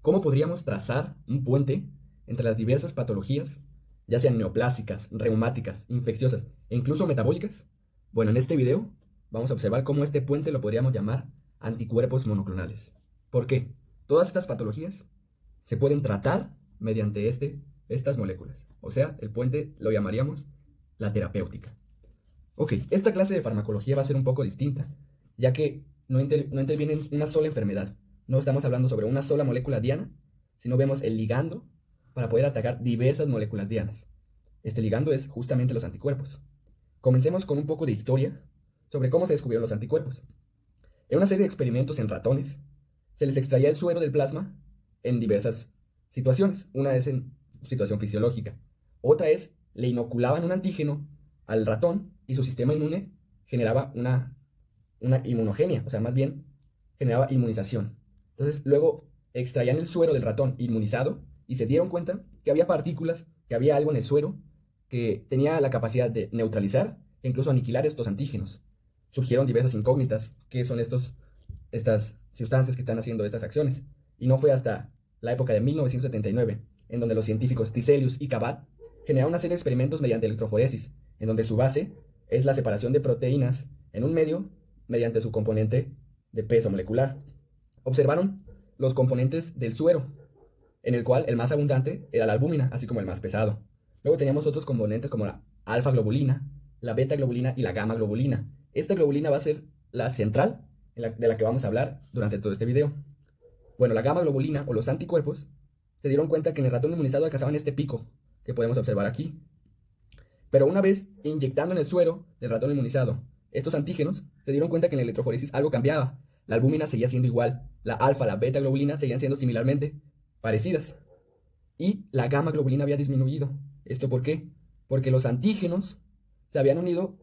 ¿Cómo podríamos trazar un puente entre las diversas patologías, ya sean neoplásicas, reumáticas, infecciosas e incluso metabólicas? Bueno, en este video vamos a observar cómo este puente lo podríamos llamar anticuerpos monoclonales. ¿Por qué? Todas estas patologías se pueden tratar mediante estas moléculas. O sea, el puente lo llamaríamos la terapéutica. Ok, esta clase de farmacología va a ser un poco distinta, ya que no interviene en una sola enfermedad. No estamos hablando sobre una sola molécula diana, sino vemos el ligando para poder atacar diversas moléculas dianas. Este ligando es justamente los anticuerpos. Comencemos con un poco de historia sobre cómo se descubrieron los anticuerpos. En una serie de experimentos en ratones, se les extraía el suero del plasma en diversas situaciones. Una es en situación fisiológica, otra es le inoculaban un antígeno al ratón y su sistema inmune generaba una inmunogenia, o sea, más bien generaba inmunización. Entonces, luego extraían el suero del ratón inmunizado y se dieron cuenta que había partículas, que había algo en el suero que tenía la capacidad de neutralizar e incluso aniquilar estos antígenos. Surgieron diversas incógnitas, ¿qué son estas sustancias que están haciendo estas acciones? Y no fue hasta la época de 1979, en donde los científicos Tiselius y Cabot generaron una serie de experimentos mediante electroforesis, en donde su base es la separación de proteínas en un medio mediante su componente de peso molecular. Observaron los componentes del suero, en el cual el más abundante era la albúmina, así como el más pesado. Luego teníamos otros componentes como la alfa globulina, la beta globulina y la gamma globulina. Esta globulina va a ser la central de la que vamos a hablar durante todo este video. Bueno, la gamma globulina o los anticuerpos se dieron cuenta que en el ratón inmunizado alcanzaban este pico que podemos observar aquí. Pero una vez inyectando en el suero del ratón inmunizado estos antígenos, se dieron cuenta que en la electroforesis algo cambiaba. La albúmina seguía siendo igual, la alfa, la beta globulina seguían siendo similarmente parecidas. Y la gamma globulina había disminuido. ¿Esto por qué? Porque los antígenos se habían unido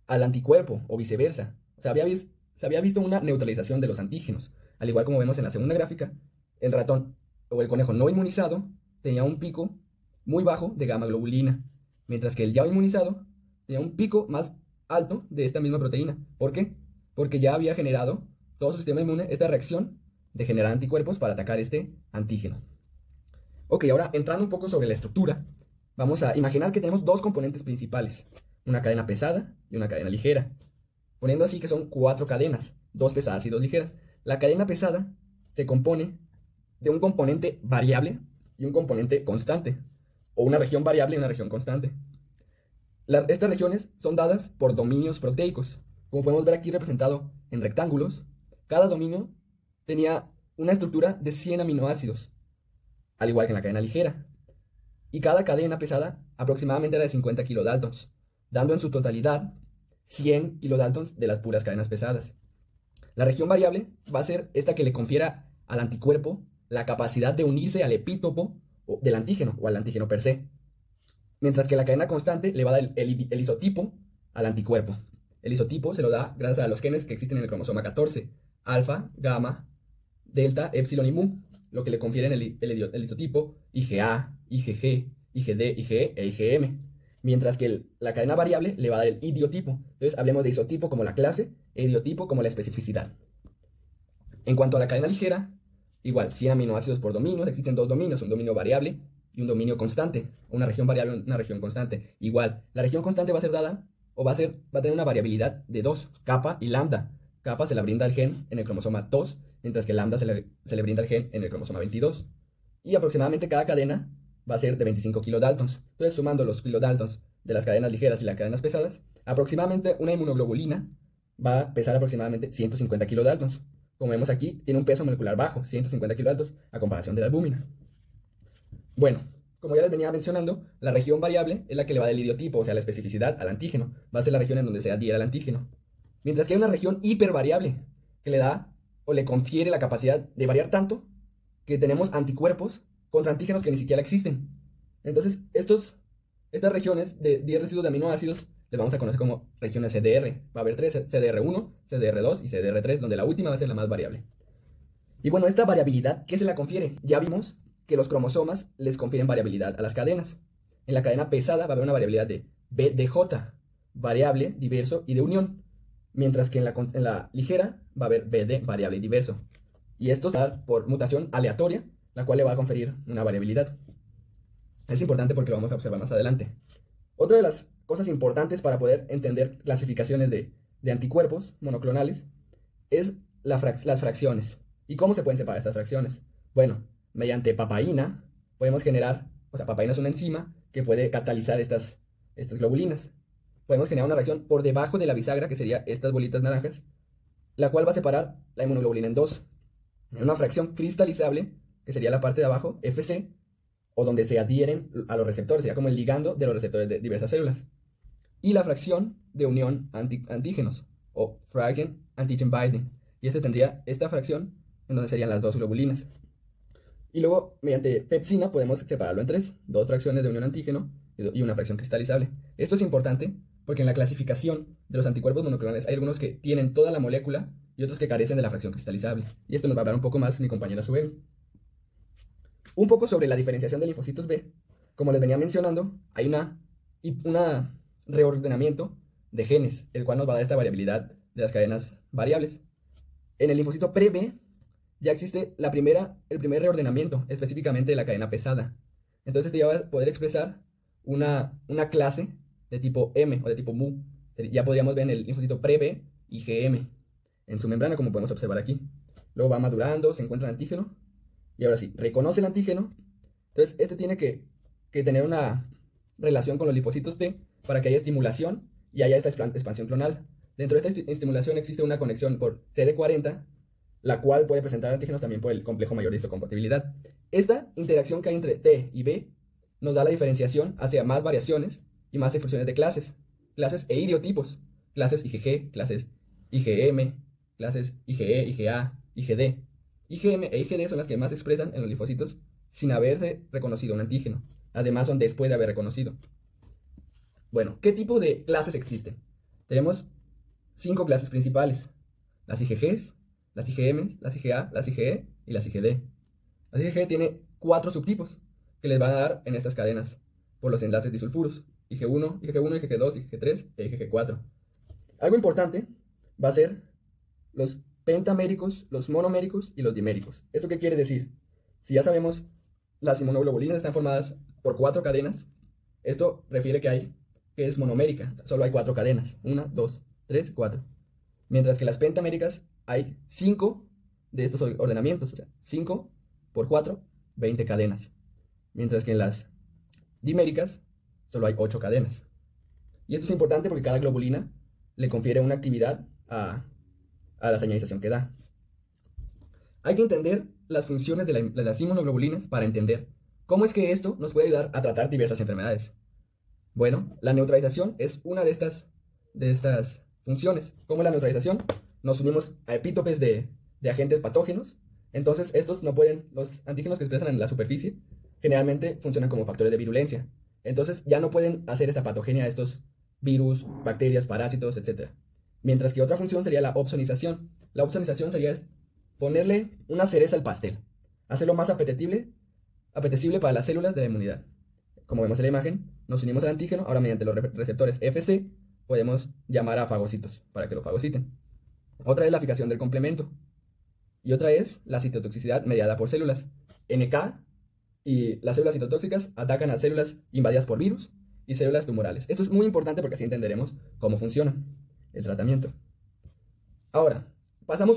al anticuerpo o viceversa. Se había visto una neutralización de los antígenos. Al igual como vemos en la segunda gráfica, el ratón o el conejo no inmunizado tenía un pico muy bajo de gamma globulina, mientras que el ya inmunizado tenía un pico más alto de esta misma proteína. ¿Por qué? Porque ya había generado todo su sistema inmune esta reacción de generar anticuerpos para atacar este antígeno. Ok, ahora entrando un poco sobre la estructura, vamos a imaginar que tenemos dos componentes principales, una cadena pesada y una cadena ligera, poniendo así que son 4 cadenas, 2 pesadas y 2 ligeras. La cadena pesada se compone de un componente variable y un componente constante, o una región variable y una región constante. Estas regiones son dadas por dominios proteicos. Como podemos ver aquí representado en rectángulos, cada dominio tenía una estructura de 100 aminoácidos, al igual que en la cadena ligera. Y cada cadena pesada aproximadamente era de 50 kilodaltons, dando en su totalidad 100 kilodaltons de las puras cadenas pesadas. La región variable va a ser esta que le confiera al anticuerpo la capacidad de unirse al epítopo del antígeno o al antígeno per se. Mientras que la cadena constante le va a dar el isotipo al anticuerpo. El isotipo se lo da gracias a los genes que existen en el cromosoma 14, alfa, gamma, delta, epsilon y mu, lo que le confieren el isotipo IgA, IgG, IgD, IgE e IgM. Mientras que la cadena variable le va a dar el idiotipo. Entonces hablemos de isotipo como la clase e idiotipo como la especificidad. En cuanto a la cadena ligera, igual, 100 aminoácidos por dominio, existen dos dominios, un dominio variable y un dominio constante, una región variable y una región constante. Igual, la región constante va a ser dada, o va a tener una variabilidad de 2, kappa y lambda. Kappa se la brinda al gen en el cromosoma 2, mientras que lambda se le brinda al gen en el cromosoma 22. Y aproximadamente cada cadena va a ser de 25 kilodaltons. Entonces, sumando los kilodaltons de las cadenas ligeras y las cadenas pesadas, aproximadamente una inmunoglobulina va a pesar aproximadamente 150 kilodaltons. Como vemos aquí, tiene un peso molecular bajo, 150 kilodaltons, a comparación de la albúmina. Bueno, como ya les venía mencionando, la región variable es la que le va del idiotipo, o sea, la especificidad al antígeno. Va a ser la región en donde se adhiera al antígeno. Mientras que hay una región hipervariable, que le da o le confiere la capacidad de variar tanto que tenemos anticuerpos contra antígenos que ni siquiera existen. Entonces, estas regiones de 10 residuos de aminoácidos les vamos a conocer como regiones CDR. Va a haber 3, CDR1, CDR2 y CDR3, donde la última va a ser la más variable. Y bueno, esta variabilidad, ¿qué se la confiere? Ya vimos que los cromosomas les confieren variabilidad a las cadenas. En la cadena pesada va a haber una variabilidad de BDJ, variable, diverso y de unión. Mientras que en la ligera va a haber BD, variable y diverso. Y esto se da por mutación aleatoria la cual le va a conferir una variabilidad. Es importante porque lo vamos a observar más adelante. Otra de las cosas importantes para poder entender clasificaciones de anticuerpos monoclonales es las fracciones. ¿Y cómo se pueden separar estas fracciones? Bueno, mediante papaína podemos generar, o sea, papaína es una enzima que puede catalizar estas globulinas. Podemos generar una reacción por debajo de la bisagra, que sería estas bolitas naranjas, la cual va a separar la inmunoglobulina en dos. En una fracción cristalizable, que sería la parte de abajo, FC, o donde se adhieren a los receptores, sería como el ligando de los receptores de diversas células. Y la fracción de unión antígenos, o fragment antigen binding. Y este tendría esta fracción en donde serían las dos globulinas. Y luego, mediante pepsina, podemos separarlo en dos fracciones de unión antígeno y una fracción cristalizable. Esto es importante porque en la clasificación de los anticuerpos monoclonales hay algunos que tienen toda la molécula y otros que carecen de la fracción cristalizable. Y esto nos va a hablar un poco más mi compañera Suemi. Un poco sobre la diferenciación de linfocitos B. Como les venía mencionando, hay un reordenamiento de genes, el cual nos va a dar esta variabilidad de las cadenas variables. En el linfocito pre-B ya existe el primer reordenamiento, específicamente de la cadena pesada. Entonces ya va a poder expresar una clase de tipo M o de tipo mu. Ya podríamos ver en el linfocito pre-B IgM en su membrana, como podemos observar aquí. Luego va madurando, se encuentra el antígeno, y ahora sí, reconoce el antígeno. Entonces este tiene que tener una relación con los linfocitos T para que haya estimulación y haya esta expansión clonal. Dentro de esta estimulación existe una conexión por CD40, la cual puede presentar antígenos también por el complejo mayor de histocompatibilidad. Esta interacción que hay entre T y B nos da la diferenciación hacia más variaciones y más expresiones de clases e idiotipos, clases IgG, clases IgM, clases IgE, IgA, IgD. IgM e IgD son las que más se expresan en los linfocitos sin haberse reconocido un antígeno. Además son después de haber reconocido. Bueno, ¿qué tipo de clases existen? Tenemos 5 clases principales: las IgGs, las IgM, las IgA, las IgE y las IgD. Las IgG tiene 4 subtipos que les van a dar en estas cadenas por los enlaces disulfuros: IgG1, IgG2, IgG3 e IgG4. Algo importante va a ser los pentaméricos, los monoméricos y los diméricos. ¿Esto qué quiere decir? Si ya sabemos, las inmunoglobulinas están formadas por 4 cadenas. Esto refiere que es monomérica, solo hay 4 cadenas: 1, 2, 3, 4. Mientras que las pentaméricas hay 5 de estos ordenamientos, o sea, 5 por 4, 20 cadenas. Mientras que en las diméricas solo hay 8 cadenas. Y esto es importante porque cada globulina le confiere una actividad a la señalización que da. Hay que entender las funciones de las inmunoglobulinas para entender cómo es que esto nos puede ayudar a tratar diversas enfermedades. Bueno, la neutralización es una de estas funciones. ¿Cómo es la neutralización? Nos unimos a epítopes de agentes patógenos. Entonces estos no pueden, los antígenos que expresan en la superficie generalmente funcionan como factores de virulencia. Entonces ya no pueden hacer esta patogenia a estos virus, bacterias, parásitos, etc. Mientras que otra función sería la opsonización. La opsonización sería ponerle una cereza al pastel, hacerlo más apetecible para las células de la inmunidad. Como vemos en la imagen, nos unimos al antígeno. Ahora mediante los receptores FC podemos llamar a fagocitos para que lo fagociten. Otra es la fijación del complemento. Y otra es la citotoxicidad mediada por células. NK y las células citotóxicas atacan a células invadidas por virus y células tumorales. Esto es muy importante porque así entenderemos cómo funciona el tratamiento. Ahora, pasamos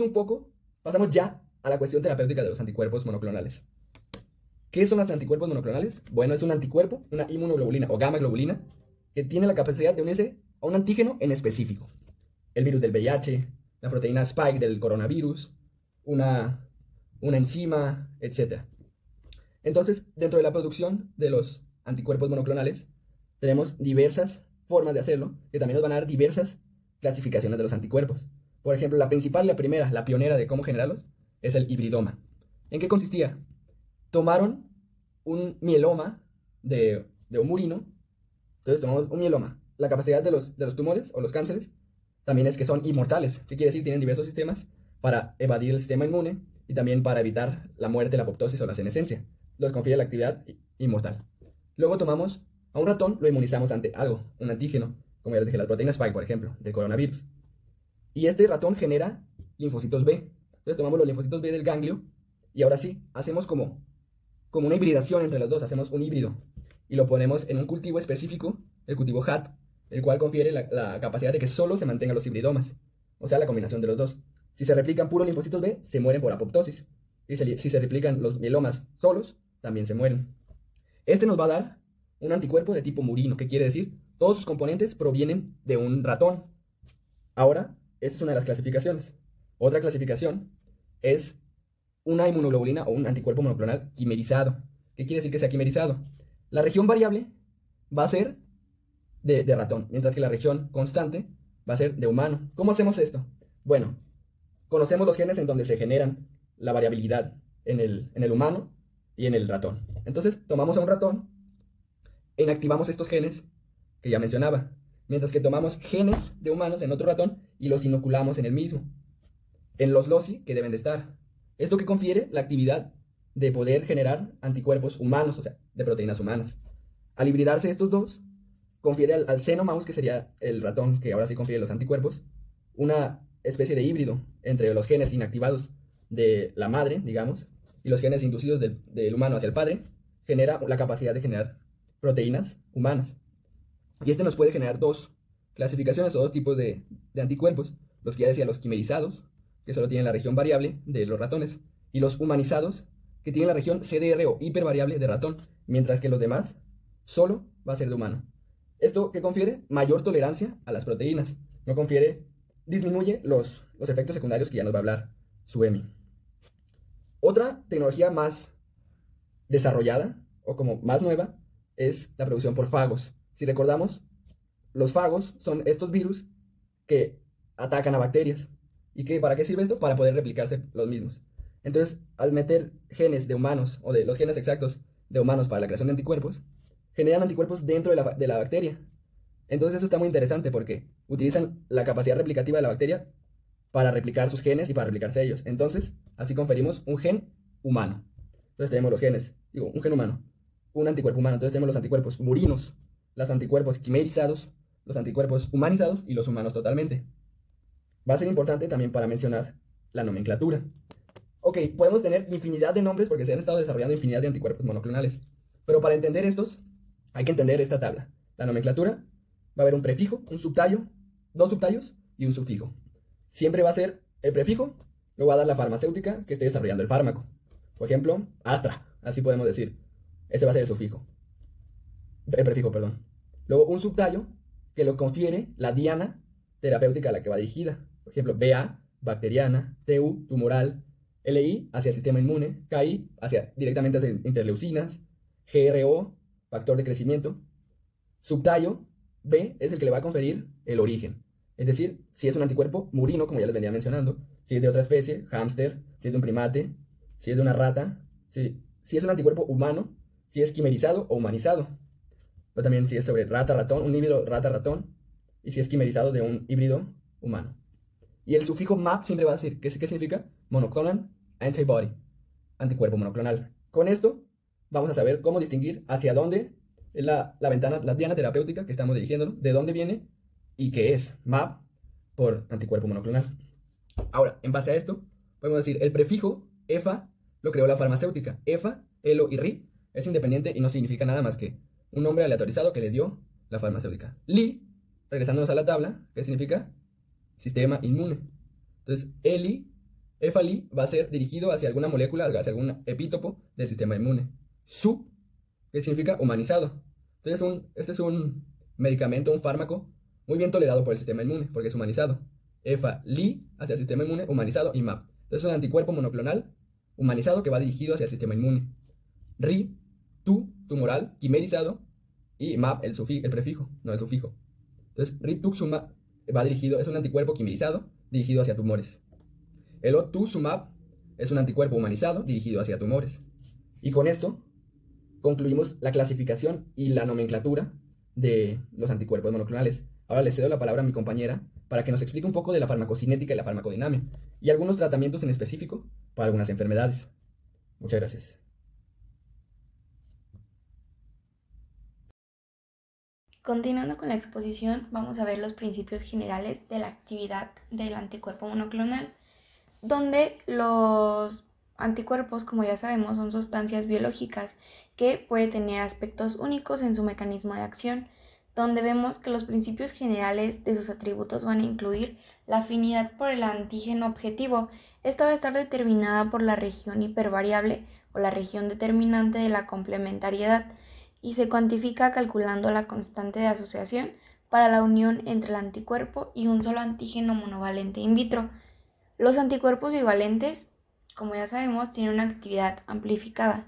ya a la cuestión terapéutica de los anticuerpos monoclonales. ¿Qué son los anticuerpos monoclonales? Bueno, es un anticuerpo, una inmunoglobulina o gamma globulina, que tiene la capacidad de unirse a un antígeno en específico. El virus del VIH, la proteína Spike del coronavirus, una enzima, etc. Entonces, dentro de la producción de los anticuerpos monoclonales, tenemos diversas formas de hacerlo, que también nos van a dar diversas clasificaciones de los anticuerpos. Por ejemplo, la principal y la primera, la pionera de cómo generarlos, es el hibridoma. ¿En qué consistía? Tomaron un mieloma de un murino. Entonces tomamos un mieloma. La capacidad de los tumores o los cánceres también es que son inmortales. ¿Qué quiere decir? Tienen diversos sistemas para evadir el sistema inmune y también para evitar la muerte, la apoptosis o la senescencia. Los confiere la actividad inmortal. Luego tomamos a un ratón, lo inmunizamos ante algo, un antígeno, como ya les dije, la proteína Spike, por ejemplo, del coronavirus. Y este ratón genera linfocitos B. Entonces tomamos los linfocitos B del ganglio y ahora sí, hacemos como como una hibridación entre los dos, hacemos un híbrido y lo ponemos en un cultivo específico, el cultivo HAT, el cual confiere la capacidad de que solo se mantengan los hibridomas, o sea, la combinación de los dos. Si se replican puros linfocitos B, se mueren por apoptosis. Y si se replican los mielomas solos, también se mueren. Este nos va a dar un anticuerpo de tipo murino, que quiere decir todos sus componentes provienen de un ratón. Ahora, esta es una de las clasificaciones. Otra clasificación es una inmunoglobulina o un anticuerpo monoclonal quimerizado. ¿Qué quiere decir que sea quimerizado? La región variable va a ser de ratón, mientras que la región constante va a ser de humano. ¿Cómo hacemos esto? Bueno, conocemos los genes en donde se generan la variabilidad en el humano y en el ratón. Entonces, tomamos a un ratón e inactivamos estos genes que ya mencionaba, mientras que tomamos genes de humanos en otro ratón y los inoculamos en el mismo, en los loci que deben de estar. Esto que confiere la actividad de poder generar anticuerpos humanos, o sea, de proteínas humanas. Al hibridarse estos dos, confiere al xenomouse, que sería el ratón que ahora sí confiere los anticuerpos, una especie de híbrido entre los genes inactivados de la madre, digamos, y los genes inducidos del humano hacia el padre, genera la capacidad de generar proteínas humanas. Y este nos puede generar dos clasificaciones o dos tipos de anticuerpos. Los que ya decía, los quimerizados, que solo tienen la región variable de los ratones, y los humanizados, que tienen la región CDR o hipervariable de ratón, mientras que los demás solo va a ser de humano. ¿Esto qué confiere? Mayor tolerancia a las proteínas. No confiere, disminuye los efectos secundarios que ya nos va a hablar Suemi. Otra tecnología más desarrollada o como más nueva es la producción por fagos. Si recordamos, los fagos son estos virus que atacan a bacterias. ¿Y para qué sirve esto? Para poder replicarse los mismos. Entonces, al meter genes de humanos o de los genes exactos de humanos para la creación de anticuerpos, generan anticuerpos dentro de la bacteria. Entonces eso está muy interesante porque utilizan la capacidad replicativa de la bacteria para replicar sus genes y para replicarse ellos. Entonces, así conferimos un gen humano. Entonces tenemos los genes, un gen humano, un anticuerpo humano. Entonces tenemos los anticuerpos murinos, los anticuerpos quimerizados, los anticuerpos humanizados y los humanos totalmente. Va a ser importante también para mencionar la nomenclatura. Ok, podemos tener infinidad de nombres porque se han estado desarrollando infinidad de anticuerpos monoclonales. Pero para entender estos, hay que entender esta tabla. La nomenclatura va a haber un prefijo, un subtallo, dos subtallos y un sufijo. Siempre va a ser el prefijo, lo va a dar la farmacéutica que esté desarrollando el fármaco. Por ejemplo, Astra, así podemos decir. Ese va a ser el sufijo. El prefijo, perdón. Luego un subtallo que lo confiere la diana terapéutica a la que va dirigida. Por ejemplo, BA, bacteriana, TU, tumoral, LI hacia el sistema inmune, KI directamente hacia interleucinas, GRO, factor de crecimiento. Subtallo B es el que le va a conferir el origen. Es decir, si es un anticuerpo murino, como ya les venía mencionando, si es de otra especie, hámster, si es de un primate, si es de una rata, si es un anticuerpo humano, si es quimerizado o humanizado. O también si es sobre rata-ratón, un híbrido rata-ratón, y si es quimerizado de un híbrido humano. Y el sufijo MAP siempre va a decir, ¿qué significa? Monoclonal antibody, anticuerpo monoclonal. Con esto vamos a saber cómo distinguir hacia dónde es la ventana, la diana terapéutica que estamos dirigiéndonos, de dónde viene y qué es MAP por anticuerpo monoclonal. Ahora, en base a esto, podemos decir, el prefijo EFA lo creó la farmacéutica. EFA, ELO y RI es independiente y no significa nada más que un nombre aleatorizado que le dio la farmacéutica. LI, regresándonos a la tabla, ¿qué significa? Sistema inmune. Entonces, ELI, EFA-LI va a ser dirigido hacia alguna molécula, hacia algún epítopo del sistema inmune. SU, que significa humanizado. Entonces, este es un medicamento, un fármaco muy bien tolerado por el sistema inmune, porque es humanizado. EFA-LI hacia el sistema inmune, humanizado, y MAP. Entonces, es un anticuerpo monoclonal humanizado que va dirigido hacia el sistema inmune. RI, tumoral, quimerizado, y MAP, el prefijo, no el sufijo. Entonces, rituximab va dirigido, es un anticuerpo quimerizado dirigido hacia tumores. El otuximab es un anticuerpo humanizado dirigido hacia tumores. Y con esto concluimos la clasificación y la nomenclatura de los anticuerpos monoclonales. Ahora le cedo la palabra a mi compañera para que nos explique un poco de la farmacocinética y la farmacodinamia y algunos tratamientos en específico para algunas enfermedades. Muchas gracias. Continuando con la exposición, vamos a ver los principios generales de la actividad del anticuerpo monoclonal, donde los anticuerpos, como ya sabemos, son sustancias biológicas que pueden tener aspectos únicos en su mecanismo de acción, donde vemos que los principios generales de sus atributos van a incluir la afinidad por el antígeno objetivo. Esta va a estar determinada por la región hipervariable o la región determinante de la complementariedad y se cuantifica calculando la constante de asociación para la unión entre el anticuerpo y un solo antígeno monovalente in vitro. Los anticuerpos bivalentes, como ya sabemos, tienen una actividad amplificada.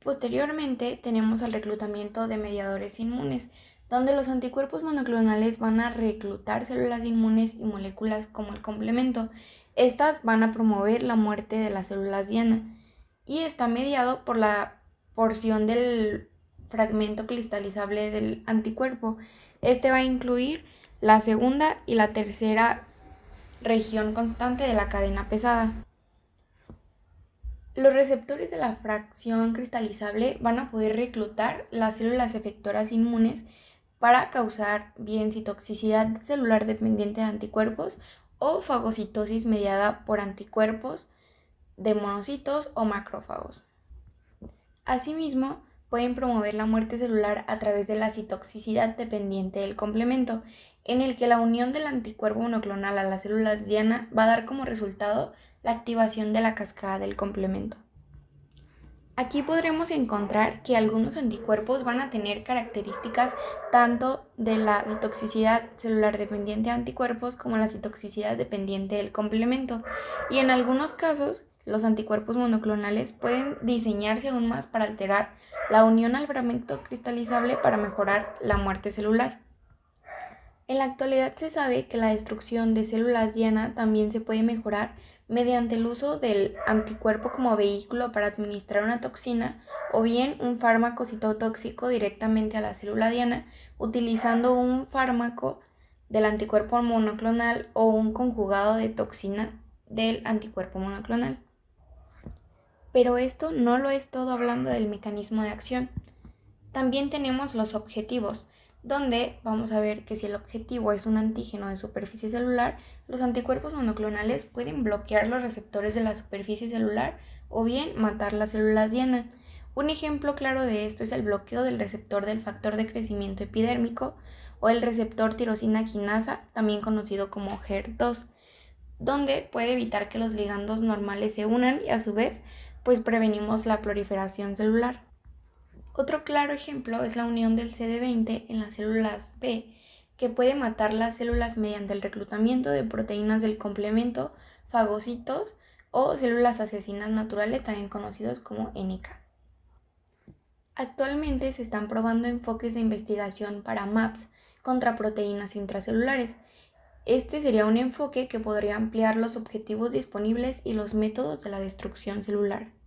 Posteriormente tenemos el reclutamiento de mediadores inmunes, donde los anticuerpos monoclonales van a reclutar células inmunes y moléculas como el complemento. Estas van a promover la muerte de las células diana y está mediado por la porción del fragmento cristalizable del anticuerpo. Este va a incluir la segunda y la tercera región constante de la cadena pesada. Los receptores de la fracción cristalizable van a poder reclutar las células efectoras inmunes para causar bien citotoxicidad celular dependiente de anticuerpos o fagocitosis mediada por anticuerpos de monocitos o macrófagos. Asimismo, pueden promover la muerte celular a través de la citotoxicidad dependiente del complemento, en el que la unión del anticuerpo monoclonal a las células diana va a dar como resultado la activación de la cascada del complemento. Aquí podremos encontrar que algunos anticuerpos van a tener características tanto de la citotoxicidad celular dependiente de anticuerpos como la citotoxicidad dependiente del complemento, y en algunos casos los anticuerpos monoclonales pueden diseñarse aún más para alterar la unión al fragmento cristalizable para mejorar la muerte celular. En la actualidad se sabe que la destrucción de células diana también se puede mejorar mediante el uso del anticuerpo como vehículo para administrar una toxina o bien un fármaco citotóxico directamente a la célula diana utilizando un fármaco del anticuerpo monoclonal o un conjugado de toxina del anticuerpo monoclonal. Pero esto no lo es todo hablando del mecanismo de acción. También tenemos los objetivos, donde vamos a ver que si el objetivo es un antígeno de superficie celular, los anticuerpos monoclonales pueden bloquear los receptores de la superficie celular o bien matar las células diana. Un ejemplo claro de esto es el bloqueo del receptor del factor de crecimiento epidérmico o el receptor tirosina quinasa, también conocido como HER2, donde puede evitar que los ligandos normales se unan y a su vez pues prevenimos la proliferación celular. Otro claro ejemplo es la unión del CD20 en las células B, que puede matar las células mediante el reclutamiento de proteínas del complemento, fagocitos o células asesinas naturales, también conocidos como NK. Actualmente se están probando enfoques de investigación para MAPS contra proteínas intracelulares. Este sería un enfoque que podría ampliar los objetivos disponibles y los métodos de la destrucción celular.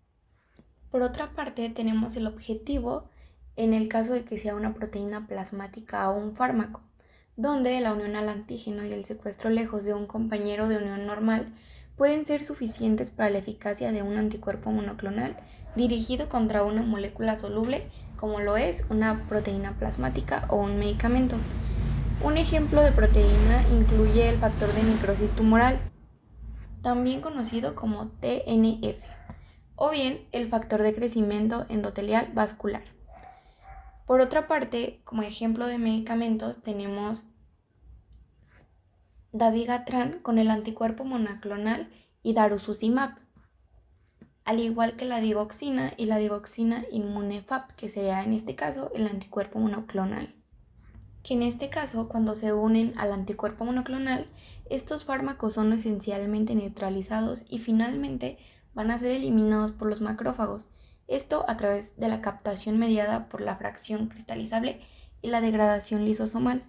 Por otra parte, tenemos el objetivo en el caso de que sea una proteína plasmática o un fármaco, donde la unión al antígeno y el secuestro lejos de un compañero de unión normal pueden ser suficientes para la eficacia de un anticuerpo monoclonal dirigido contra una molécula soluble, como lo es una proteína plasmática o un medicamento. Un ejemplo de proteína incluye el factor de necrosis tumoral, también conocido como TNF, o bien el factor de crecimiento endotelial vascular. Por otra parte, como ejemplo de medicamentos tenemos dabigatran con el anticuerpo monoclonal y darussuzumab, al igual que la digoxina y la digoxina inmune FAP, que sería en este caso el anticuerpo monoclonal. Que en este caso, cuando se unen al anticuerpo monoclonal, estos fármacos son esencialmente neutralizados y finalmente van a ser eliminados por los macrófagos, esto a través de la captación mediada por la fracción cristalizable y la degradación lisosomal.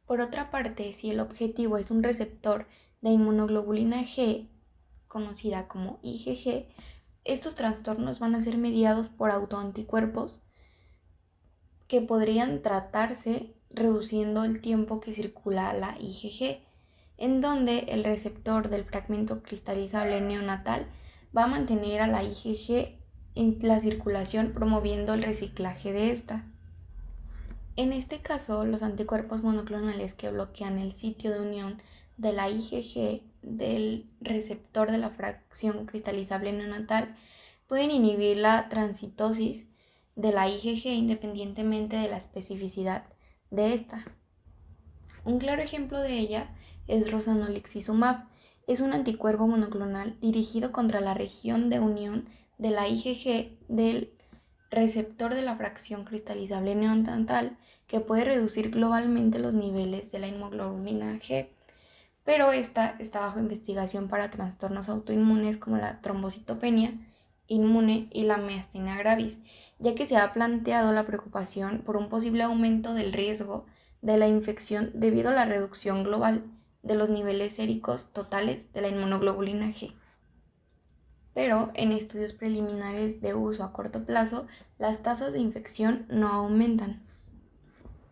Por otra parte, si el objetivo es un receptor de inmunoglobulina G, conocida como IgG, estos trastornos van a ser mediados por autoanticuerpos que podrían tratarse reduciendo el tiempo que circula la IgG, en donde el receptor del fragmento cristalizable neonatal va a mantener a la IgG en la circulación promoviendo el reciclaje de esta. En este caso, los anticuerpos monoclonales que bloquean el sitio de unión de la IgG del receptor de la fracción cristalizable neonatal pueden inhibir la transitosis de la IgG independientemente de la especificidad de esta. Un claro ejemplo de ella es rozanolixizumab. Es un anticuerpo monoclonal dirigido contra la región de unión de la IgG del receptor de la fracción cristalizable neonatal que puede reducir globalmente los niveles de la inmunoglobulina G, pero esta está bajo investigación para trastornos autoinmunes como la trombocitopenia inmune y la miastenia gravis, ya que se ha planteado la preocupación por un posible aumento del riesgo de la infección debido a la reducción global de los niveles séricos totales de la inmunoglobulina G. Pero en estudios preliminares de uso a corto plazo, las tasas de infección no aumentan.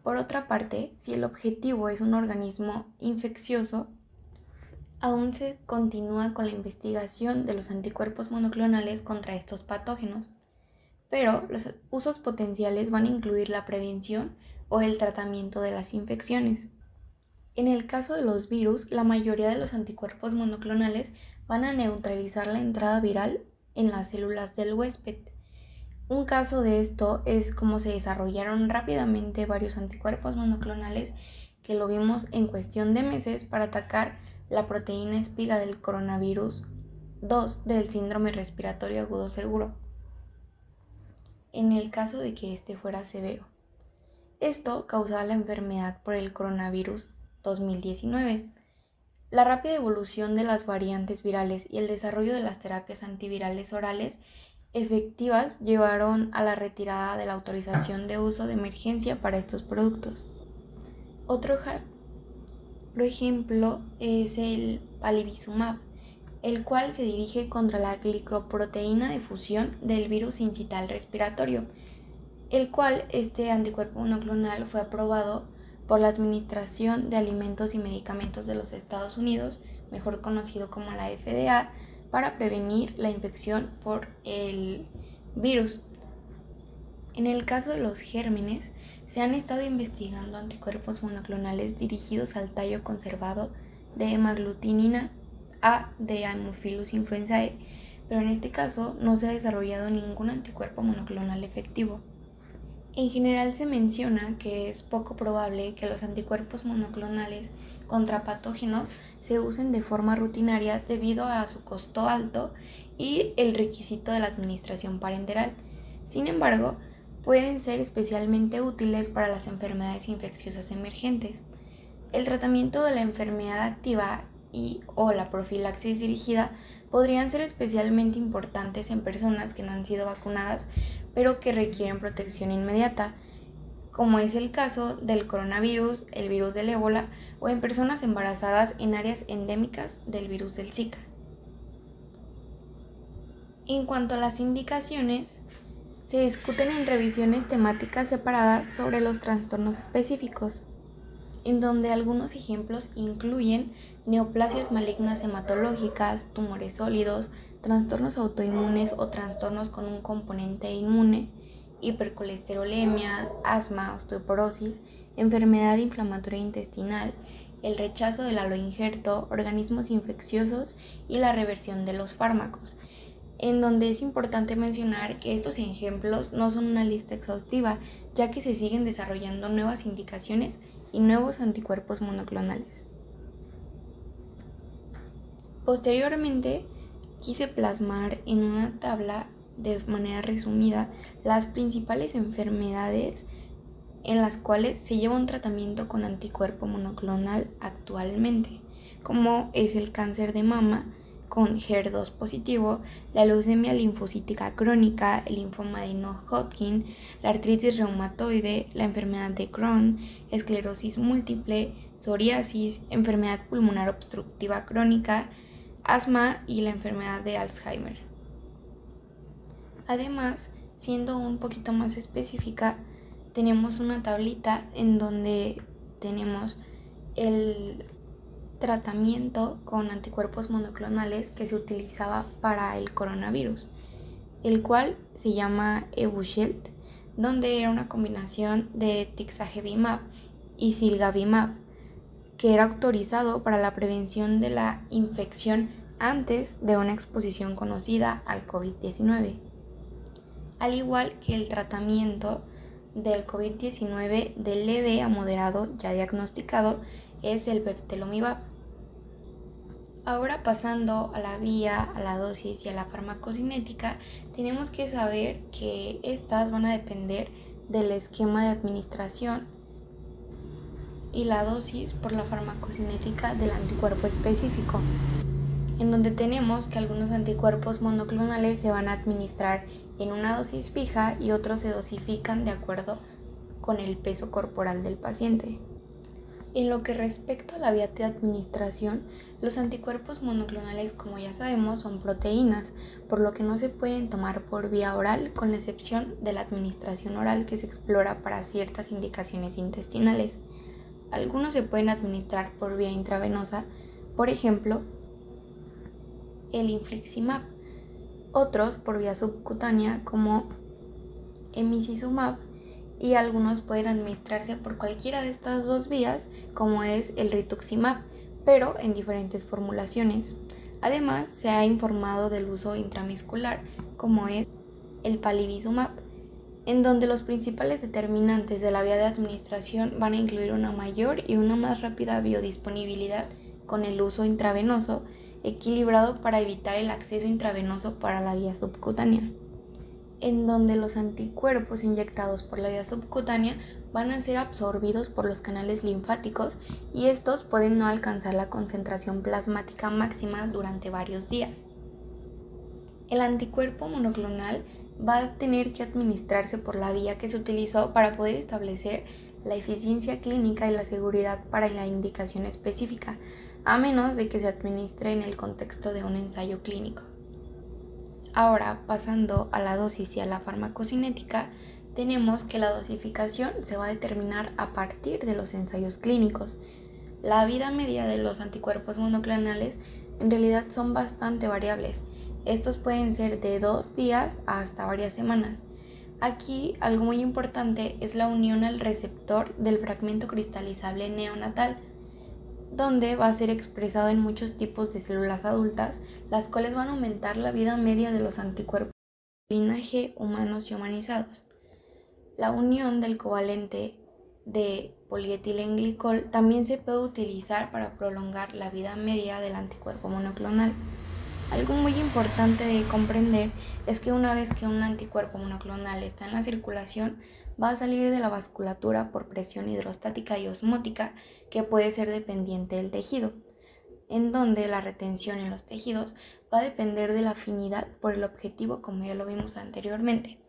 Por otra parte, si el objetivo es un organismo infeccioso, aún se continúa con la investigación de los anticuerpos monoclonales contra estos patógenos, pero los usos potenciales van a incluir la prevención o el tratamiento de las infecciones. En el caso de los virus, la mayoría de los anticuerpos monoclonales van a neutralizar la entrada viral en las células del huésped. Un caso de esto es cómo se desarrollaron rápidamente varios anticuerpos monoclonales que lo vimos en cuestión de meses para atacar la proteína espiga del coronavirus 2 del síndrome respiratorio agudo seguro, en el caso de que este fuera severo. Esto causaba la enfermedad por el coronavirus 2019. La rápida evolución de las variantes virales y el desarrollo de las terapias antivirales orales efectivas llevaron a la retirada de la autorización de uso de emergencia para estos productos. Otro ejemplo es el palivizumab, el cual se dirige contra la glicoproteína de fusión del virus incital respiratorio, el cual este anticuerpo monoclonal fue aprobado por la Administración de Alimentos y Medicamentos de los Estados Unidos, mejor conocido como la FDA, para prevenir la infección por el virus. En el caso de los gérmenes, se han estado investigando anticuerpos monoclonales dirigidos al tallo conservado de hemaglutinina A de Haemophilus influenzae, pero en este caso no se ha desarrollado ningún anticuerpo monoclonal efectivo. En general se menciona que es poco probable que los anticuerpos monoclonales contra patógenos se usen de forma rutinaria debido a su costo alto y el requisito de la administración parenteral. Sin embargo, pueden ser especialmente útiles para las enfermedades infecciosas emergentes. El tratamiento de la enfermedad activa o la profilaxis dirigida podrían ser especialmente importantes en personas que no han sido vacunadas pero que requieren protección inmediata, como es el caso del coronavirus, el virus del ébola o en personas embarazadas en áreas endémicas del virus del Zika. En cuanto a las indicaciones, se discuten en revisiones temáticas separadas sobre los trastornos específicos, en donde algunos ejemplos incluyen neoplasias malignas hematológicas, tumores sólidos, trastornos autoinmunes o trastornos con un componente inmune, hipercolesterolemia, asma, osteoporosis, enfermedad inflamatoria intestinal, el rechazo del aloinjerto, organismos infecciosos y la reversión de los fármacos, en donde es importante mencionar que estos ejemplos no son una lista exhaustiva, ya que se siguen desarrollando nuevas indicaciones y nuevos anticuerpos monoclonales. Posteriormente, quise plasmar en una tabla de manera resumida las principales enfermedades en las cuales se lleva un tratamiento con anticuerpo monoclonal actualmente, como es el cáncer de mama con HER2 positivo, la leucemia linfocítica crónica, el linfoma de No-Hodgkin, la artritis reumatoide, la enfermedad de Crohn, esclerosis múltiple, psoriasis, enfermedad pulmonar obstructiva crónica, asma y la enfermedad de Alzheimer. Además, siendo un poquito más específica, tenemos una tablita en donde tenemos el tratamiento con anticuerpos monoclonales que se utilizaba para el coronavirus, el cual se llama Evusheld, donde era una combinación de tixagevimab y silgavimab. que era autorizado para la prevención de la infección antes de una exposición conocida al COVID-19, al igual que el tratamiento del COVID-19 de leve a moderado ya diagnosticado es el bebtelovimab. Ahora pasando a la vía, a la dosis y a la farmacocinética, tenemos que saber que estas van a depender del esquema de administración y la dosis por la farmacocinética del anticuerpo específico, en donde tenemos que algunos anticuerpos monoclonales se van a administrar en una dosis fija y otros se dosifican de acuerdo con el peso corporal del paciente. En lo que respecta a la vía de administración, los anticuerpos monoclonales, como ya sabemos, son proteínas, por lo que no se pueden tomar por vía oral, con la excepción de la administración oral que se explora para ciertas indicaciones intestinales. Algunos se pueden administrar por vía intravenosa, por ejemplo, el infliximab, otros por vía subcutánea como emicizumab, y algunos pueden administrarse por cualquiera de estas dos vías, como es el rituximab, pero en diferentes formulaciones. Además, se ha informado del uso intramuscular, como es el palivizumab, en donde los principales determinantes de la vía de administración van a incluir una mayor y una más rápida biodisponibilidad con el uso intravenoso, equilibrado para evitar el acceso intravenoso para la vía subcutánea, en donde los anticuerpos inyectados por la vía subcutánea van a ser absorbidos por los canales linfáticos y estos pueden no alcanzar la concentración plasmática máxima durante varios días. El anticuerpo monoclonal va a tener que administrarse por la vía que se utilizó para poder establecer la eficiencia clínica y la seguridad para la indicación específica, a menos de que se administre en el contexto de un ensayo clínico. Ahora, pasando a la dosis y a la farmacocinética, tenemos que la dosificación se va a determinar a partir de los ensayos clínicos. La vida media de los anticuerpos monoclonales en realidad son bastante variables. Estos pueden ser de 2 días hasta varias semanas. Aquí algo muy importante es la unión al receptor del fragmento cristalizable neonatal, donde va a ser expresado en muchos tipos de células adultas, las cuales van a aumentar la vida media de los anticuerpos de linaje humanos y humanizados. La unión del covalente de polietilenglicol también se puede utilizar para prolongar la vida media del anticuerpo monoclonal. Algo muy importante de comprender es que una vez que un anticuerpo monoclonal está en la circulación, va a salir de la vasculatura por presión hidrostática y osmótica, que puede ser dependiente del tejido, en donde la retención en los tejidos va a depender de la afinidad por el objetivo, como ya lo vimos anteriormente.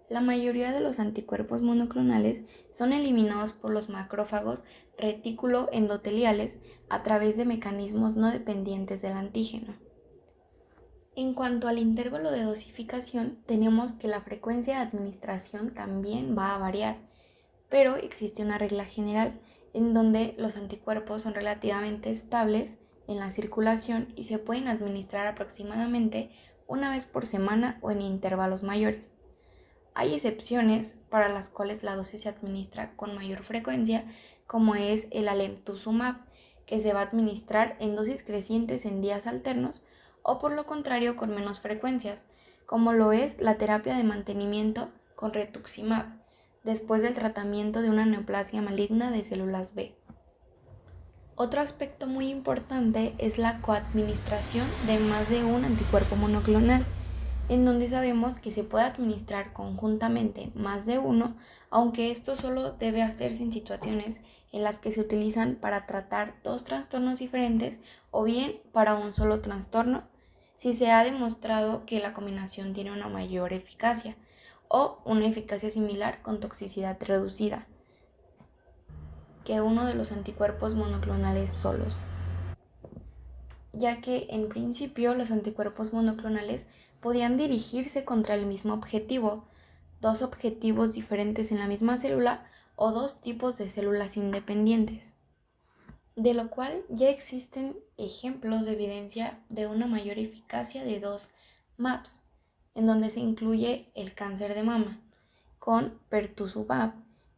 La mayoría de los anticuerpos monoclonales son eliminados por los macrófagos retículo-endoteliales a través de mecanismos no dependientes del antígeno. En cuanto al intervalo de dosificación, tenemos que la frecuencia de administración también va a variar, pero existe una regla general en donde los anticuerpos son relativamente estables en la circulación y se pueden administrar aproximadamente una vez por semana o en intervalos mayores. Hay excepciones para las cuales la dosis se administra con mayor frecuencia, como es el alemtuzumab, que se va a administrar en dosis crecientes en días alternos, o por lo contrario con menos frecuencias, como lo es la terapia de mantenimiento con rituximab, después del tratamiento de una neoplasia maligna de células B. Otro aspecto muy importante es la coadministración de más de un anticuerpo monoclonal, en donde sabemos que se puede administrar conjuntamente más de uno, aunque esto solo debe hacerse en situaciones en las que se utilizan para tratar 2 trastornos diferentes o bien para un solo trastorno, si se ha demostrado que la combinación tiene una mayor eficacia o una eficacia similar con toxicidad reducida que uno de los anticuerpos monoclonales solos, ya que en principio los anticuerpos monoclonales podían dirigirse contra el mismo objetivo, 2 objetivos diferentes en la misma célula o 2 tipos de células independientes, de lo cual ya existen ejemplos de evidencia de una mayor eficacia de 2 MABs, en donde se incluye el cáncer de mama con pertuzumab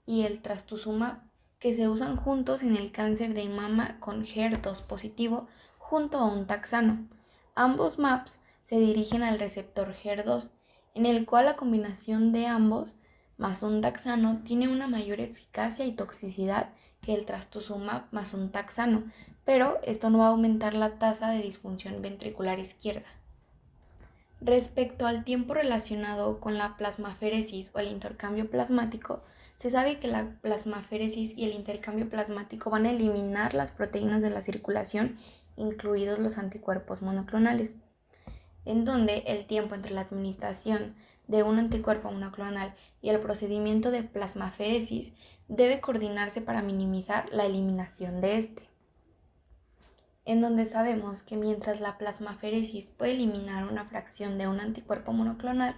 y el trastuzumab, que se usan juntos en el cáncer de mama con HER2 positivo junto a un taxano. Ambos MAPs se dirigen al receptor HER2, en el cual la combinación de ambos más un taxano tiene una mayor eficacia y toxicidad que el trastuzumab más un taxano, pero esto no va a aumentar la tasa de disfunción ventricular izquierda. Respecto al tiempo relacionado con la plasmaféresis o el intercambio plasmático, se sabe que la plasmaféresis y el intercambio plasmático van a eliminar las proteínas de la circulación, incluidos los anticuerpos monoclonales, en donde el tiempo entre la administración de un anticuerpo monoclonal y el procedimiento de plasmaféresis debe coordinarse para minimizar la eliminación de este. En donde sabemos que mientras la plasmaféresis puede eliminar una fracción de un anticuerpo monoclonal,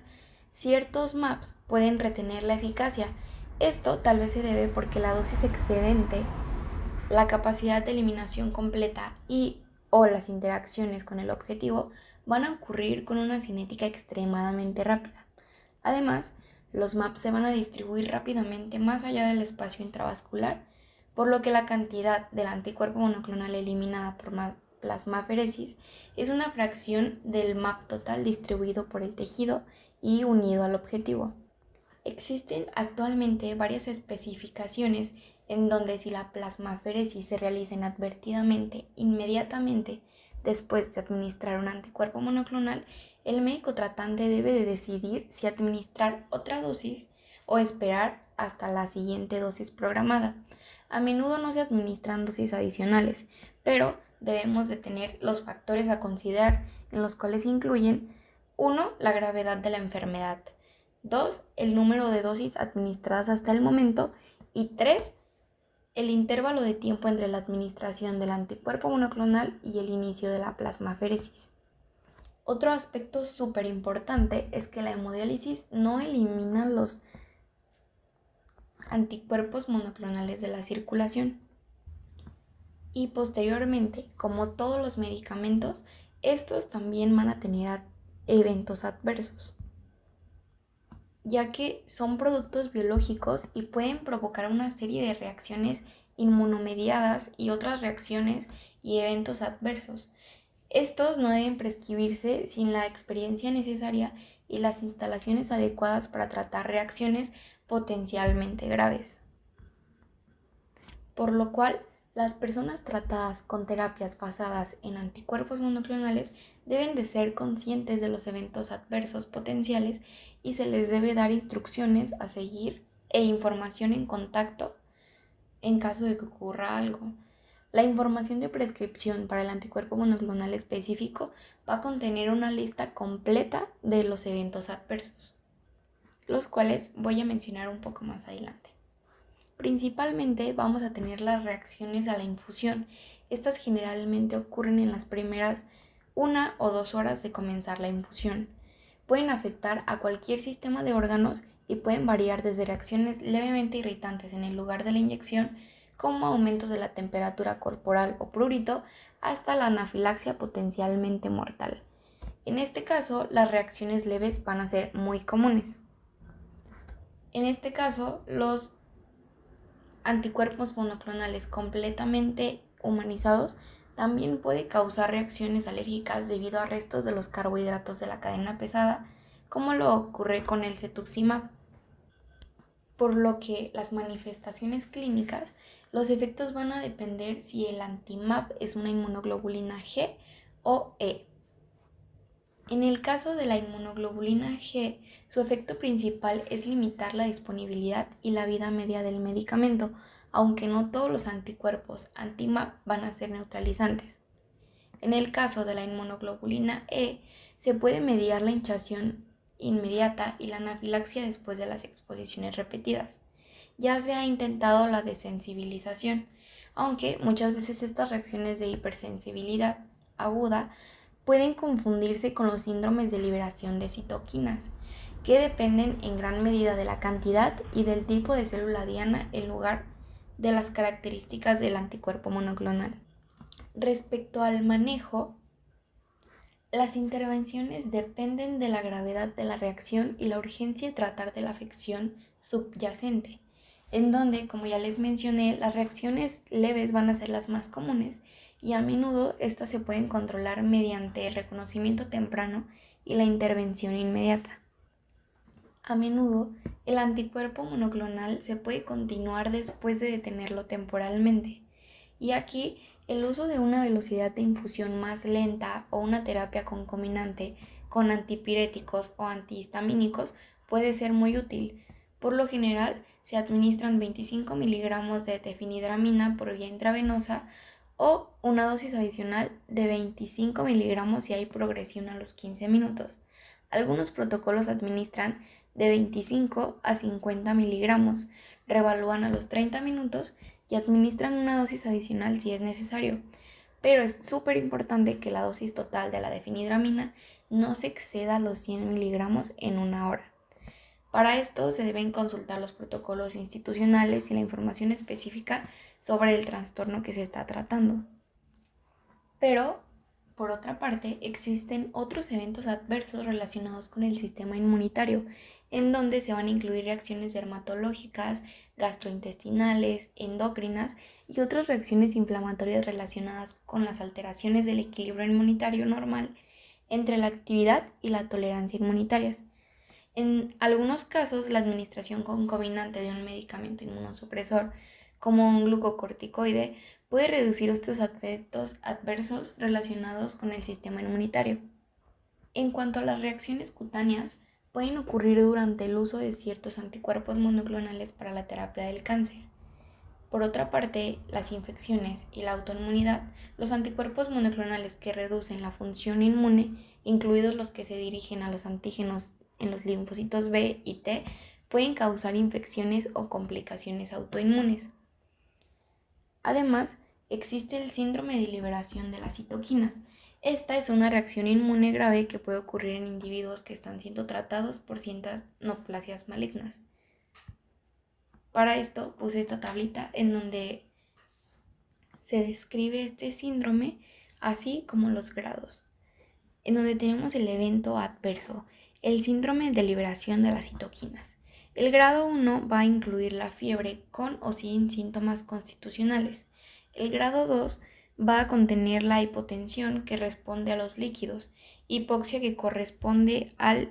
ciertos MAPs pueden retener la eficacia. Esto tal vez se debe porque la dosis excedente, la capacidad de eliminación completa o las interacciones con el objetivo van a ocurrir con una cinética extremadamente rápida. Además, los MAPs se van a distribuir rápidamente más allá del espacio intravascular, por lo que la cantidad del anticuerpo monoclonal eliminada por plasmaféresis es una fracción del MAP total distribuido por el tejido y unido al objetivo. Existen actualmente varias especificaciones en donde si la plasmaféresis se realiza inadvertidamente, inmediatamente después de administrar un anticuerpo monoclonal, el médico tratante debe de decidir si administrar otra dosis o esperar hasta la siguiente dosis programada. A menudo no se administran dosis adicionales, pero debemos de tener los factores a considerar, en los cuales incluyen 1. La gravedad de la enfermedad, 2. El número de dosis administradas hasta el momento y 3. El intervalo de tiempo entre la administración del anticuerpo monoclonal y el inicio de la plasmaféresis. Otro aspecto súper importante es que la hemodiálisis no elimina los anticuerpos monoclonales de la circulación. Y posteriormente, como todos los medicamentos, estos también van a tener eventos adversos, ya que son productos biológicos y pueden provocar una serie de reacciones inmunomediadas y otras reacciones y eventos adversos. Estos no deben prescribirse sin la experiencia necesaria y las instalaciones adecuadas para tratar reacciones potencialmente graves. Por lo cual, las personas tratadas con terapias basadas en anticuerpos monoclonales deben de ser conscientes de los eventos adversos potenciales y se les debe dar instrucciones a seguir e información en contacto en caso de que ocurra algo. La información de prescripción para el anticuerpo monoclonal específico va a contener una lista completa de los eventos adversos, los cuales voy a mencionar un poco más adelante. Principalmente vamos a tener las reacciones a la infusión. Estas generalmente ocurren en las primeras 1 o 2 horas de comenzar la infusión. Pueden afectar a cualquier sistema de órganos y pueden variar desde reacciones levemente irritantes en el lugar de la inyección, como aumentos de la temperatura corporal o prurito, hasta la anafilaxia potencialmente mortal. En este caso, las reacciones leves van a ser muy comunes. En este caso, los anticuerpos monoclonales completamente humanizados también puede causar reacciones alérgicas debido a restos de los carbohidratos de la cadena pesada, como lo ocurre con el cetuximab. Por lo que las manifestaciones clínicas, los efectos van a depender si el antimab es una inmunoglobulina G o E. En el caso de la inmunoglobulina G, su efecto principal es limitar la disponibilidad y la vida media del medicamento, aunque no todos los anticuerpos anti-MAP van a ser neutralizantes. En el caso de la inmunoglobulina E, se puede mediar la hinchazón inmediata y la anafilaxia después de las exposiciones repetidas. Ya se ha intentado la desensibilización, aunque muchas veces estas reacciones de hipersensibilidad aguda pueden confundirse con los síndromes de liberación de citoquinas, que dependen en gran medida de la cantidad y del tipo de célula diana en lugar de las características del anticuerpo monoclonal. Respecto al manejo, las intervenciones dependen de la gravedad de la reacción y la urgencia de tratar de la afección subyacente. en donde, como ya les mencioné, las reacciones leves van a ser las más comunes y a menudo estas se pueden controlar mediante el reconocimiento temprano y la intervención inmediata. A menudo, el anticuerpo monoclonal se puede continuar después de detenerlo temporalmente, y aquí el uso de una velocidad de infusión más lenta o una terapia concomitante con antipiréticos o antihistamínicos puede ser muy útil. Por lo general, se administran 25 miligramos de difenidramina por vía intravenosa o una dosis adicional de 25 miligramos si hay progresión a los 15 minutos. Algunos protocolos administran de 25 a 50 miligramos, reevalúan a los 30 minutos y administran una dosis adicional si es necesario. Pero es súper importante que la dosis total de la difenidramina no se exceda los 100 miligramos en una hora. Para esto se deben consultar los protocolos institucionales y la información específica sobre el trastorno que se está tratando. Pero, por otra parte, existen otros eventos adversos relacionados con el sistema inmunitario, en donde se van a incluir reacciones dermatológicas, gastrointestinales, endocrinas y otras reacciones inflamatorias relacionadas con las alteraciones del equilibrio inmunitario normal entre la actividad y la tolerancia inmunitarias. En algunos casos, la administración concomitante de un medicamento inmunosupresor, como un glucocorticoide, puede reducir estos efectos adversos relacionados con el sistema inmunitario. En cuanto a las reacciones cutáneas, pueden ocurrir durante el uso de ciertos anticuerpos monoclonales para la terapia del cáncer. Por otra parte, las infecciones y la autoinmunidad, los anticuerpos monoclonales que reducen la función inmune, incluidos los que se dirigen a los antígenos en los linfocitos B y T, pueden causar infecciones o complicaciones autoinmunes. Además, existe el síndrome de liberación de las citoquinas. Esta es una reacción inmune grave que puede ocurrir en individuos que están siendo tratados por ciertas neoplasias malignas. Para esto puse esta tablita en donde se describe este síndrome, así como los grados. En donde tenemos el evento adverso, el síndrome de liberación de las citoquinas. El grado 1 va a incluir la fiebre con o sin síntomas constitucionales. El grado 2 va a contener la hipotensión que responde a los líquidos, hipoxia que corresponde al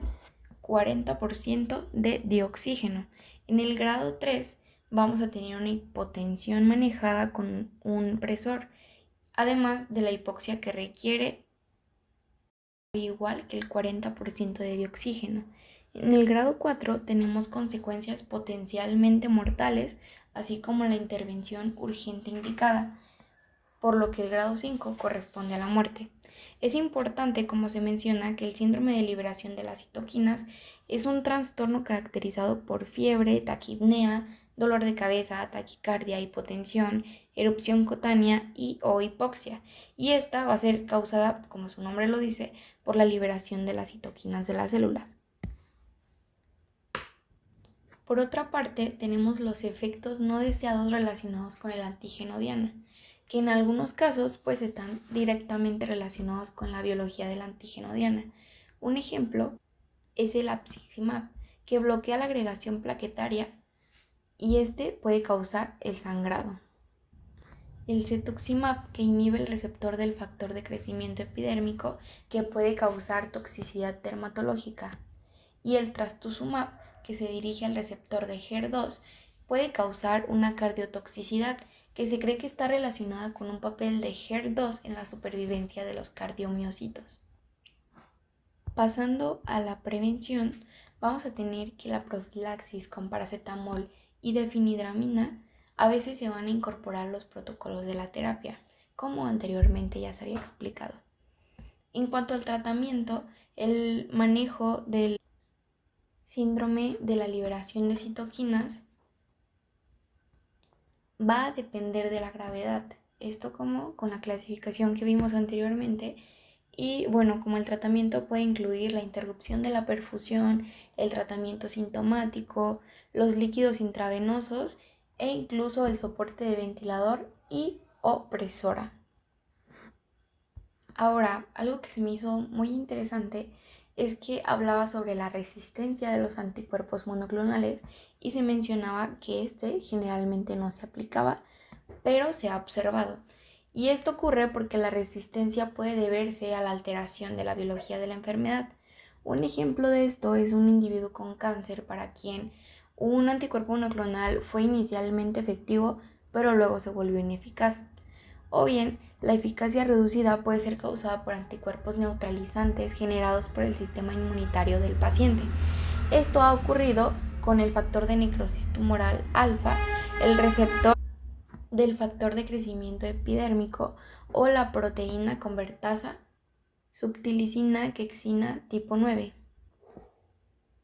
40% de dioxígeno. En el grado 3 vamos a tener una hipotensión manejada con un presor, además de la hipoxia que requiere igual que el 40% de dioxígeno. En el grado 4 tenemos consecuencias potencialmente mortales, así como la intervención urgente indicada, por lo que el grado 5 corresponde a la muerte. Es importante, como se menciona, que el síndrome de liberación de las citoquinas es un trastorno caracterizado por fiebre, taquipnea, dolor de cabeza, taquicardia, hipotensión, erupción cutánea y o hipoxia, y esta va a ser causada, como su nombre lo dice, por la liberación de las citoquinas de la célula. Por otra parte, tenemos los efectos no deseados relacionados con el antígeno diana, que en algunos casos pues están directamente relacionados con la biología del antígeno diana. Un ejemplo es el apiximab, que bloquea la agregación plaquetaria y este puede causar el sangrado. El cetuximab, que inhibe el receptor del factor de crecimiento epidérmico, que puede causar toxicidad dermatológica. Y el trastuzumab, que se dirige al receptor de HER2, puede causar una cardiotoxicidad, que se cree que está relacionada con un papel de HER2 en la supervivencia de los cardiomiocitos. Pasando a la prevención, vamos a tener que la profilaxis con paracetamol y difenidramina a veces se van a incorporar los protocolos de la terapia, como anteriormente ya se había explicado. En cuanto al tratamiento, el manejo del síndrome de la liberación de citoquinas va a depender de la gravedad, esto como con la clasificación que vimos anteriormente. Y bueno, como el tratamiento puede incluir la interrupción de la perfusión, el tratamiento sintomático, los líquidos intravenosos e incluso el soporte de ventilador y o presora. Ahora, algo que se me hizo muy interesante es que hablaba sobre la resistencia de los anticuerpos monoclonales y se mencionaba que este generalmente no se aplicaba, pero se ha observado. Y esto ocurre porque la resistencia puede deberse a la alteración de la biología de la enfermedad. Un ejemplo de esto es un individuo con cáncer para quien un anticuerpo monoclonal fue inicialmente efectivo, pero luego se volvió ineficaz. O bien, la eficacia reducida puede ser causada por anticuerpos neutralizantes generados por el sistema inmunitario del paciente. Esto ha ocurrido con el factor de necrosis tumoral alfa, el receptor del factor de crecimiento epidérmico o la proteína convertasa subtilicina quexina tipo 9.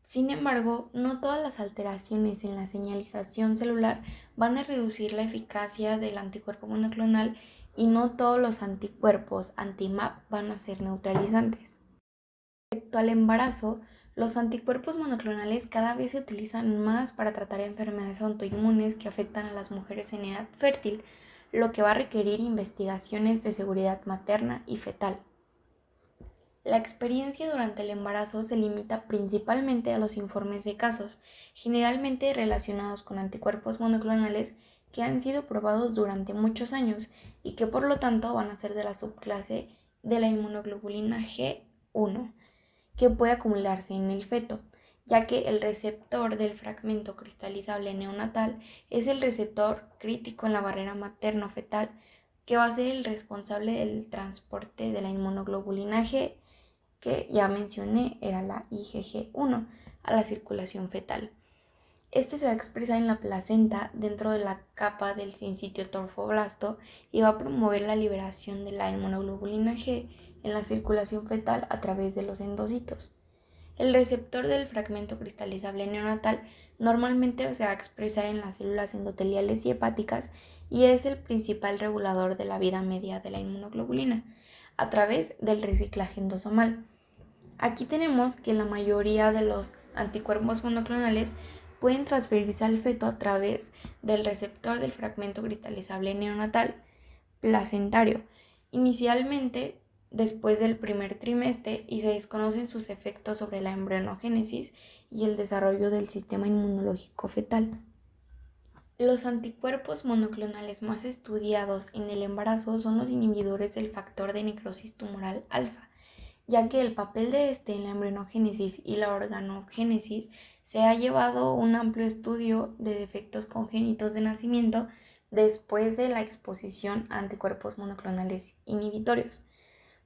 Sin embargo, no todas las alteraciones en la señalización celular van a reducir la eficacia del anticuerpo monoclonal y no todos los anticuerpos anti-MAP van a ser neutralizantes. Respecto al embarazo, los anticuerpos monoclonales cada vez se utilizan más para tratar enfermedades autoinmunes que afectan a las mujeres en edad fértil, lo que va a requerir investigaciones de seguridad materna y fetal. La experiencia durante el embarazo se limita principalmente a los informes de casos, generalmente relacionados con anticuerpos monoclonales que han sido probados durante muchos años y que por lo tanto van a ser de la subclase de la inmunoglobulina G1, que puede acumularse en el feto, ya que el receptor del fragmento cristalizable neonatal es el receptor crítico en la barrera materno-fetal que va a ser el responsable del transporte de la inmunoglobulina G, que ya mencioné era la IgG1, a la circulación fetal. Este se va a expresar en la placenta dentro de la capa del sincitio torfoblasto y va a promover la liberación de la inmunoglobulina G en la circulación fetal a través de los endocitos. El receptor del fragmento cristalizable neonatal normalmente se va a expresar en las células endoteliales y hepáticas y es el principal regulador de la vida media de la inmunoglobulina a través del reciclaje endosomal. Aquí tenemos que la mayoría de los anticuerpos monoclonales pueden transferirse al feto a través del receptor del fragmento cristalizable neonatal placentario, inicialmente después del primer trimestre, y se desconocen sus efectos sobre la embriogénesis y el desarrollo del sistema inmunológico fetal. Los anticuerpos monoclonales más estudiados en el embarazo son los inhibidores del factor de necrosis tumoral alfa, ya que el papel de este en la embriogénesis y la organogénesis se ha llevado un amplio estudio de defectos congénitos de nacimiento después de la exposición a anticuerpos monoclonales inhibitorios.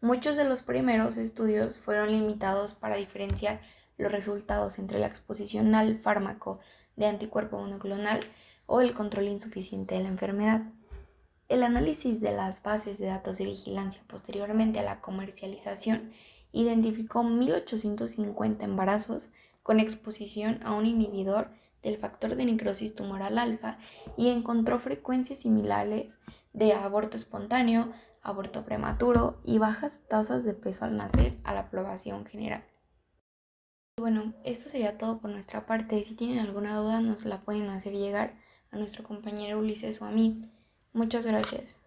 Muchos de los primeros estudios fueron limitados para diferenciar los resultados entre la exposición al fármaco de anticuerpo monoclonal o el control insuficiente de la enfermedad. El análisis de las bases de datos de vigilancia posteriormente a la comercialización identificó 1.850 embarazos con exposición a un inhibidor del factor de necrosis tumoral alfa y encontró frecuencias similares de aborto espontáneo, aborto prematuro y bajas tasas de peso al nacer a la población general. Bueno, esto sería todo por nuestra parte. Si tienen alguna duda nos la pueden hacer llegar a nuestro compañero Ulises o a mí. Muchas gracias.